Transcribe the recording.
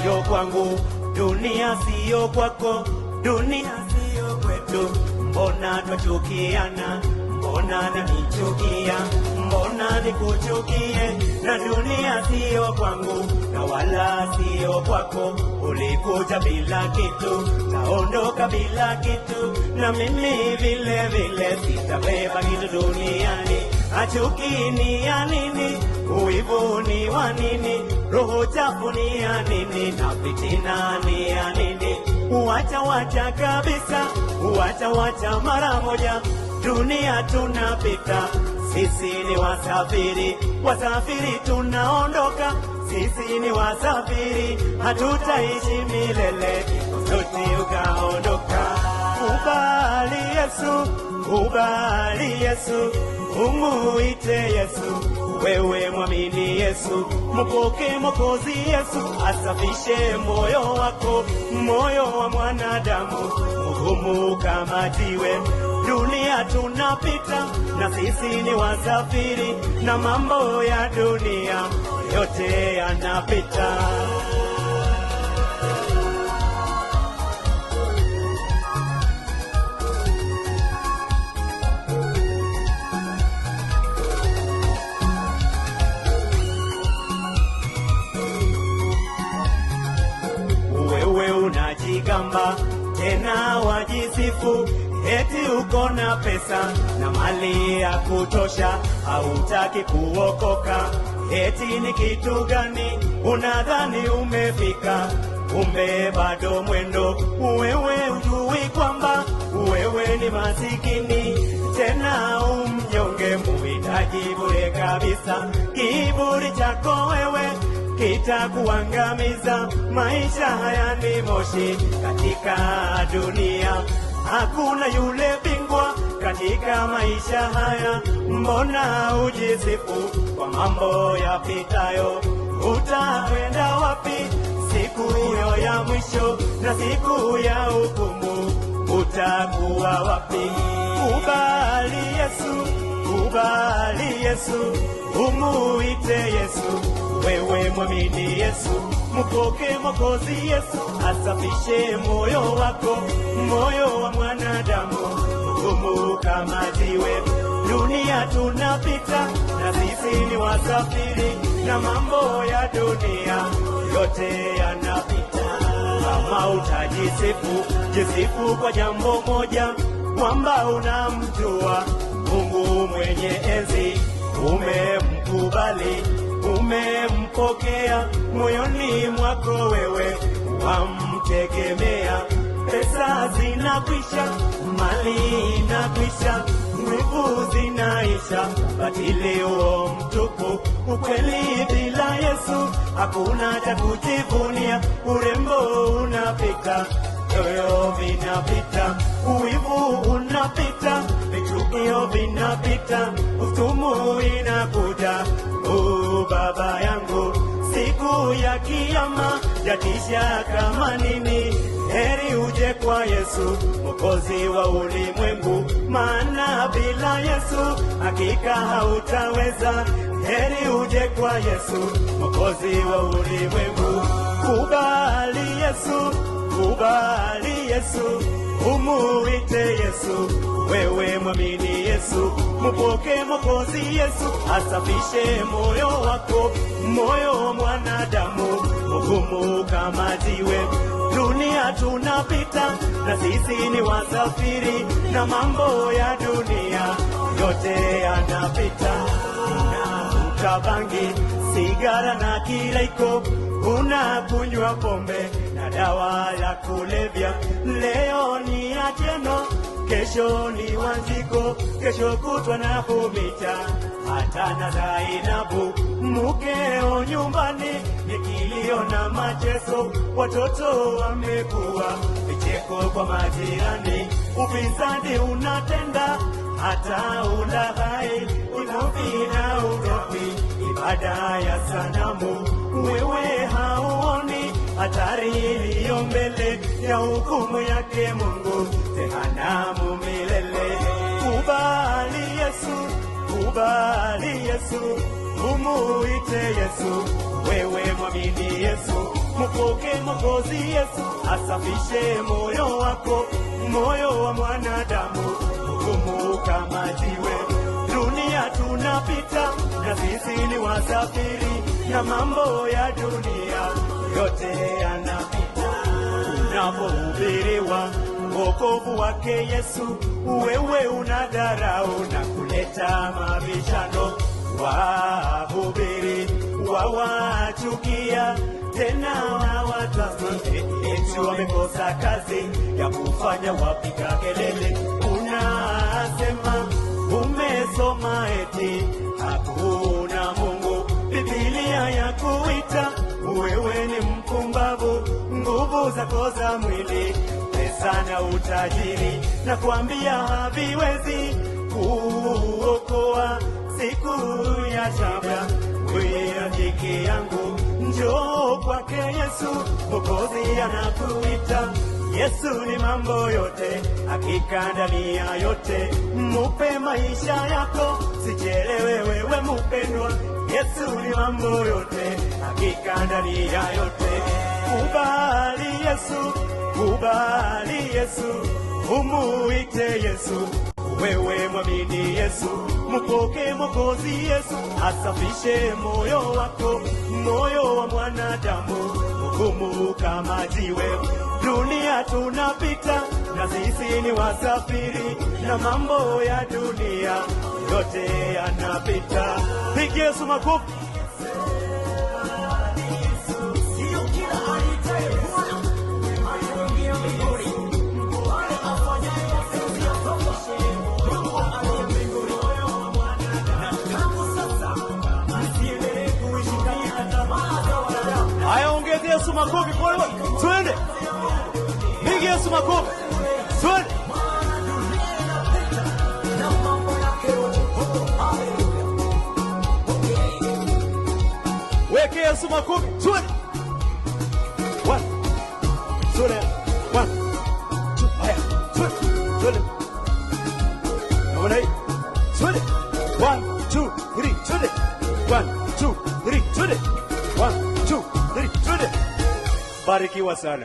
sio kwangu, dunia sio kwako, dunia sio kwetu. Mbona twachukiana, mbona nanichukia, mbona nikuchukie? Na dunia sio kwangu na wala sio kwako. Ulikuja bila kitu, taondoka bila kitu, na mimi vile vile sitabeba kitu duniani. Chuki ni ya nini? Uivu ni wa nini? Roho chafu ni ya nini? Na fitina ni ya nini? Wacha kabisa, wacha mara moja. Dunia tunapita, sisi ni wasafiri, wasafiri tunaondoka. Sisi ni wasafiri, hatutaishi milele, sote ukaondoka. Kubali Yesu, kubali Yesu, umuite Yesu. Wewe mwamini Yesu, mpoke Mwokozi Yesu, asafishe moyo wako, moyo wa mwanadamu mgumu kama jiwe. Dunia tunapita, na sisi ni wasafiri, na mambo ya dunia yote yanapita. Wewe unajigamba tena wajisifu, eti uko na pesa na mali ya kutosha, hautaki kuokoka. Eti ni kitu gani unadhani umefika? Kumbe bado mwendo. Wewe hujui kwamba wewe ni masikini, tena umnyonge, muhitaji bure kabisa. Kiburi chako wewe kitakuangamiza. Maisha haya ni moshi katika dunia, hakuna yule bingwa katika maisha haya. Mbona ujisifu kwa mambo yapitayo? Utakwenda wapi siku hiyo ya mwisho, na siku ya hukumu utakuwa wapi? Kubali Yesu, kubali Yesu, umuite Yesu. Wewe mwamini Yesu, mpoke Mwokozi Yesu, asafishe moyo wako, moyo wa mwanadamu mgumu kama jiwe. Dunia tunapita, na sisi ni wasafiri, na mambo ya dunia yote yanapita. Kama utajisifu, jisifu kwa jambo moja, kwamba unamjua Mungu mwenye enzi, umemkubali, umempokea moyoni mwako, wewe wamtegemea. Pesa zinakwisha, mali inakwisha, nguvu zinaisha, batili huo mtupu. Ukweli bila Yesu hakuna cha kujivunia. Urembo unapita, yoyo vinapita, uivu unapita, vichukio vinapita, utumu inakuja. Baba yangu, siku ya kiyama yatisha kama nini. Heri uje kwa Yesu, Mwokozi wa ulimwengu, maana bila Yesu hakika hautaweza. Heri uje kwa Yesu, Mwokozi wa ulimwengu. Kubali Yesu, kubali Yesu, umuite Yesu. Wewe mwamini Yesu, mpoke Mwokozi Yesu, asafishe moyo wako, moyo wa mwanadamu mgumu kama jiwe. Dunia tunapita, na sisi ni wasafiri, na mambo ya dunia yote yanapita. Unavuta bangi, sigara na kilaiko, unakunywa pombe na dawa ya kulevya. Leo ni ajeno, kesho ni Wanjiko, kesho kutwa na Humita, hata na Zainabu. Mukeo nyumbani ni kilio na mateso, watoto wamekuwa vicheko kwa majirani. Ufisadi unatenda, hata ulaghai, unafi na urofi, ibada ya sanamu. Wewe hauoni hatari iliyo mbele ya hukumu yake Mungu, jehanamu milele. Kubali Yesu, kubali Yesu, umuite Yesu. Wewe mwamini Yesu, Mpoke Mwokozi Yesu, asafishe moyo wako, moyo wa mwanadamu mgumu kama jiwe. Dunia tunapita na sisi ni wasafiri, na mambo ya dunia yote yanapita. Unapohubiriwa wokovu wake Yesu, wewe unadharau na kuleta mabishano. Wahubiri wawachukia, tena hawatazame eti wamekosa kazi ya kufanya, wapiga kelele. Unasema umesoma eti hakuna Mungu, Biblia ya kuita wewe ni mpumbavu. Nguvu zako za mwili, pesa na utajiri, na kuambia haviwezi kuokoa siku ya shaba. Wewe rafiki yangu, njoo kwake Yesu, Mwokozi anakuita. Yesu ni mambo yote, hakika ndani ya yote. Mupe maisha yako, sichelewe wewe mpendwa. Yesu ni mambo yote, hakika ndani ya yote. Kubali Yesu, kubali Yesu, umuite Yesu, wewe mwamini Yesu. Mpoke Mwokozi Yesu, asafishe moyo wako, moyo wa mwanadamu mgumu kama jiwe. Dunia tunapita na sisi ni wasafiri, na mambo ya dunia yote yanapita. Pigia Yesu makofi. Haya, ongeza Yesu makofi kwa twende. Pigia Yesu makofi. Twende. Weke Yesu makofi. Twende. 1 twende. 1 2 haya. Twende. Naona hii. Twende. 1 2 3 twende. 1 2 3 twende. 1 2 3 twende. Barikiwa sana.